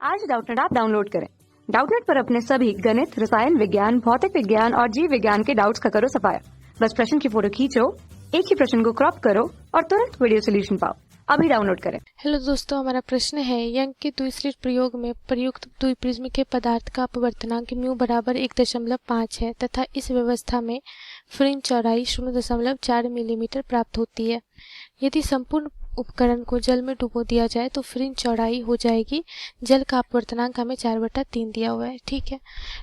आज Doubtnut app download करें। Doubtnut पर अपने सभी गणित, रसायन विज्ञान, भौतिक विज्ञान और जीव विज्ञान के डाउट्स का करो सफाया। बस प्रश्न की फोटो खींचो, एक ही प्रश्न को क्रॉप करो और तुरंत वीडियो सोल्यूशन पाओ। अभी डाउनलोड करें। हेलो दोस्तों, हमारा प्रश्न है यंग के द्विस्लिट प्रयोग में प्रयुक्त द्विप्रिज्म के पदार्थ का अपवर्तनांक म्यू बराबर 1.5 है तथा इस व्यवस्था में फ्रिंज चौड़ाई 0.4 मिलीमीटर प्राप्त होती है। यदि संपूर्ण उपकरण को जल में डुबो दिया जाए तो फ्रिंज चौड़ाई हो जाएगी। जल का अपवर्तनांक हमें 4/3 दिया हुआ है। ठीक है,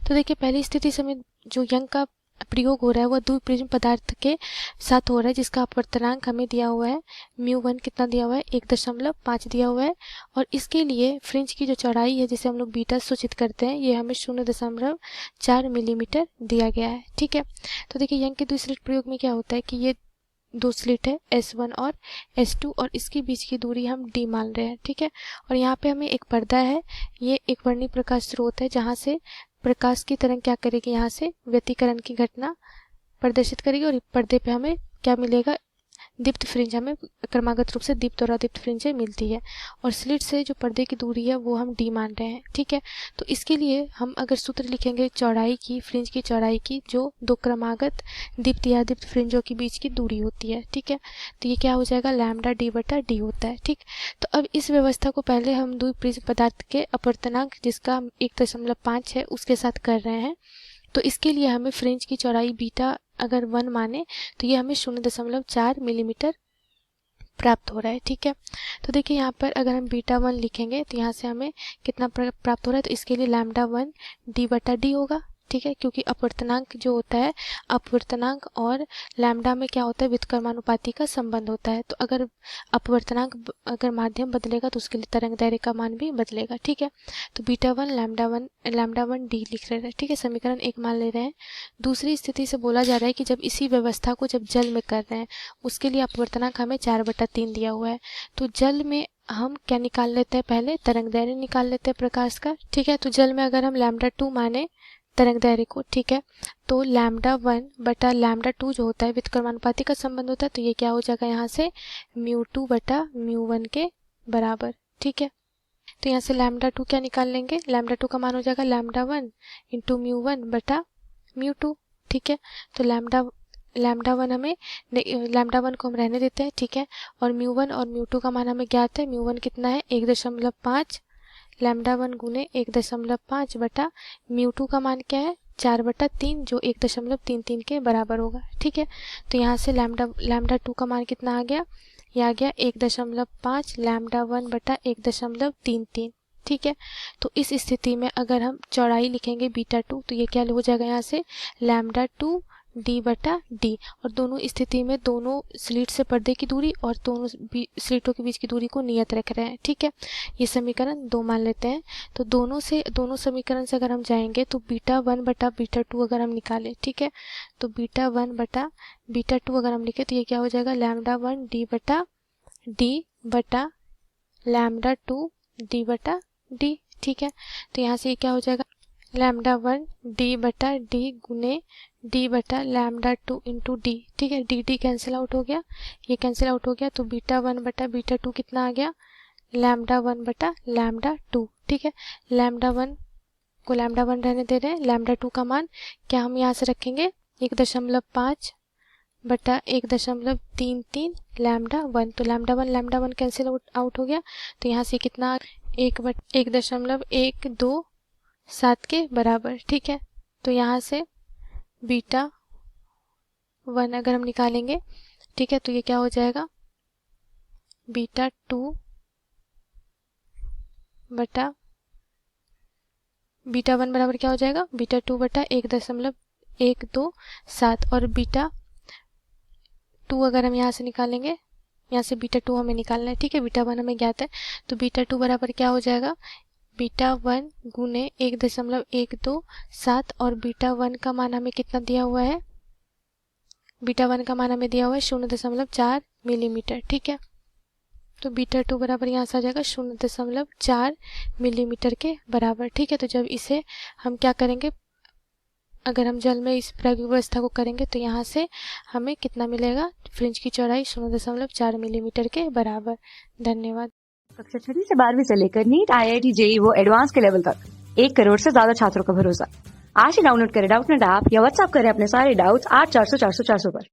तो देखिए पहली स्थिति समय जो यंग का प्रयोग हो रहा है वह द्विप्रिज्म पदार्थ के साथ हो रहा है जिसका अपवर्तनांक हमें दिया हुआ है μ1 कितना दिया हुआ है 1.5 दिया हुआ है। और इसके लिए फ्रिंज की जो चौड़ाई है जिसे हम लोग बीटा सूचित करते हैं ये हमें 0.4 मिलीमीटर दिया गया है। ठीक है, तो देखिए यंग के द्विस्लिट प्रयोग में क्या होता है कि ये दो स्लिट है S1 और S2 और इसके बीच की दूरी हम D मान रहे हैं। ठीक है, और यहाँ पे हमें एक पर्दा है, ये एक वर्णीय प्रकाश स्रोत है जहाँ से प्रकाश की तरंग क्या करेगी, यहाँ से व्यतिकरण की घटना प्रदर्शित करेगी और पर्दे पे हमें क्या मिलेगा, दीप्त फ्रिंज हमें क्रमागत रूप से दीप्त और अदीप्त फ्रिंज मिलती है। और स्लिट से जो पर्दे की दूरी है वो हम D मान रहे हैं। ठीक है, तो इसके लिए हम अगर सूत्र लिखेंगे चौड़ाई की, फ्रिंज की चौड़ाई की जो दो क्रमागत दीप्त या दीप्त फ्रिंजों के बीच की दूरी होती है। ठीक है, तो ये क्या हो जाएगा लैम्डा D/D होता है। ठीक, तो अब इस व्यवस्था को पहले हम द्विप्रिज्म पदार्थ के अपवर्तनांक जिसका 1.5 है उसके साथ कर रहे हैं। तो इसके लिए हमें फ्रिंज की चौड़ाई बीटा अगर 1 माने तो ये हमें 0.4 मिलीमीटर प्राप्त हो रहा है। ठीक है, तो देखिए यहाँ पर अगर हम बीटा 1 लिखेंगे तो यहाँ से हमें कितना प्राप्त हो रहा है, तो इसके लिए लैम्डा 1 D/D होगा। ठीक है, क्योंकि अपवर्तनांक जो होता है, अपवर्तनांक और लैम्डा में क्या होता है, व्युत्क्रमानुपाती का संबंध होता है। तो अगर अपवर्तनांक अगर माध्यम बदलेगा तो उसके लिए तरंग दैर्ध्य का मान भी बदलेगा। ठीक है, तो बीटा 1 लैम्डा 1 D लिख रहे हैं। ठीक है, समीकरण 1 मान ले रहे हैं। दूसरी स्थिति से बोला जा रहा है कि जब इसी व्यवस्था को जब जल में कर रहे हैं उसके लिए अपवर्तनांक हमें 4/3 दिया हुआ है। तो जल में हम क्या निकाल लेते हैं, पहले तरंग दैर्ध्य निकाल लेते हैं प्रकाश का। ठीक है, तो जल में अगर हम लैम्डा 2 माने तरंग दैर्ध्य को, ठीक है, तो लैम्डा 1 बटा लैम्डा 2 जो होता है व्युत्क्रमानुपाती का संबंध होता है, तो ये क्या हो जाएगा यहाँ से μ2 बटा μ1 के बराबर। ठीक है, तो यहाँ से लैम्डा 2 क्या निकाल लेंगे, लैम्डा 2 का मान हो जाएगा लैम्डा 1 इंटू μ1 बटा μ2। ठीक है, तो लैम्डा 1 हमें लैम्डा 1 को हम रहने देते हैं। ठीक है, और μ1 और μ2 का मान हमें ज्ञात है। μ1 कितना है 1.5, लैम्डा 1 गुने 1.5 बटा μ2 का मान क्या है 4/3 जो 1.33 के बराबर होगा। ठीक है, तो यहाँ से लैम्डा 2 का मान कितना आ गया, ये आ गया 1.5 लैम्डा 1 बटा 1.33। ठीक है, तो इस स्थिति में अगर हम चौड़ाई लिखेंगे बीटा 2 तो ये क्या हो जाएगा यहाँ से लैम्डा 2 D/D। और दोनों स्थिति में दोनों स्लिट से पर्दे की दूरी और दोनों स्लिटों के बीच की दूरी को नियत रख रहे हैं। ठीक है, ये समीकरण 2 मान लेते हैं। तो दोनों समीकरण से अगर हम जाएंगे तो बीटा 1 बटा बीटा 2 अगर हम निकालें, ठीक है, तो बीटा 1 बटा बीटा 2 अगर हम लिखे तो ये क्या हो जाएगा लैम्डा 1 D/D बटा लैम्डा 2 D/D। ठीक है, तो यहाँ से ये क्या हो जाएगा लैम्डा 1 D/D गुने D बटा लैम्डा 2 इंटू D। ठीक है, D कैंसिल आउट हो गया, ये कैंसिल आउट हो गया, तो बीटा 1 बटा बीटा 2 कितना आ गया लैम्डा 1 बटा लैम्डा 2। ठीक है, लैम्डा 1 को लैम्डा 1 रहने दे रहे हैं। लैम्डा 2 का मान क्या हम यहाँ से रखेंगे 1.5 बटा 1.33 लैम्डा 1, तो लैम्डा 1 कैंसिल आउट हो गया, तो यहाँ से कितना 1.127 के बराबर। ठीक है, तो यहाँ से बीटा 1 अगर हम निकालेंगे, ठीक है, तो ये क्या हो जाएगा बीटा 2 बटा बीटा 1 बराबर क्या हो जाएगा बीटा 2 बटा 1.127 और बीटा 2 अगर हम यहाँ से निकालेंगे, यहाँ से बीटा 2 हमें निकालना है। ठीक है, बीटा 1 हमें ज्ञात है, तो बीटा 2 बराबर क्या हो जाएगा बीटा 1 गुने 1.127 और बीटा 1 का मान हमें कितना दिया हुआ है, बीटा 1 का मान हमें दिया हुआ है 0.4 मिलीमीटर। ठीक है, तो बीटा 2 बराबर यहाँ से आ जाएगा 0.4 मिलीमीटर के बराबर। ठीक है, तो जब इसे हम क्या करेंगे, अगर हम जल में इस प्रायोगिक व्यवस्था को करेंगे तो यहाँ से हमें कितना मिलेगा, फ्रिंज की चौड़ाई 0.4 मिलीमीटर के बराबर। धन्यवाद। कक्षा 6 से 12वीं से लेकर नीट, IIT, JEE वो एडवांस के लेवल तक 1 करोड़ से ज्यादा छात्रों का भरोसा। आज ही डाउनलोड करें डाउटनेट ऐप या व्हाट्सएप करें अपने सारे डाउट्स 8400 400 400 पर।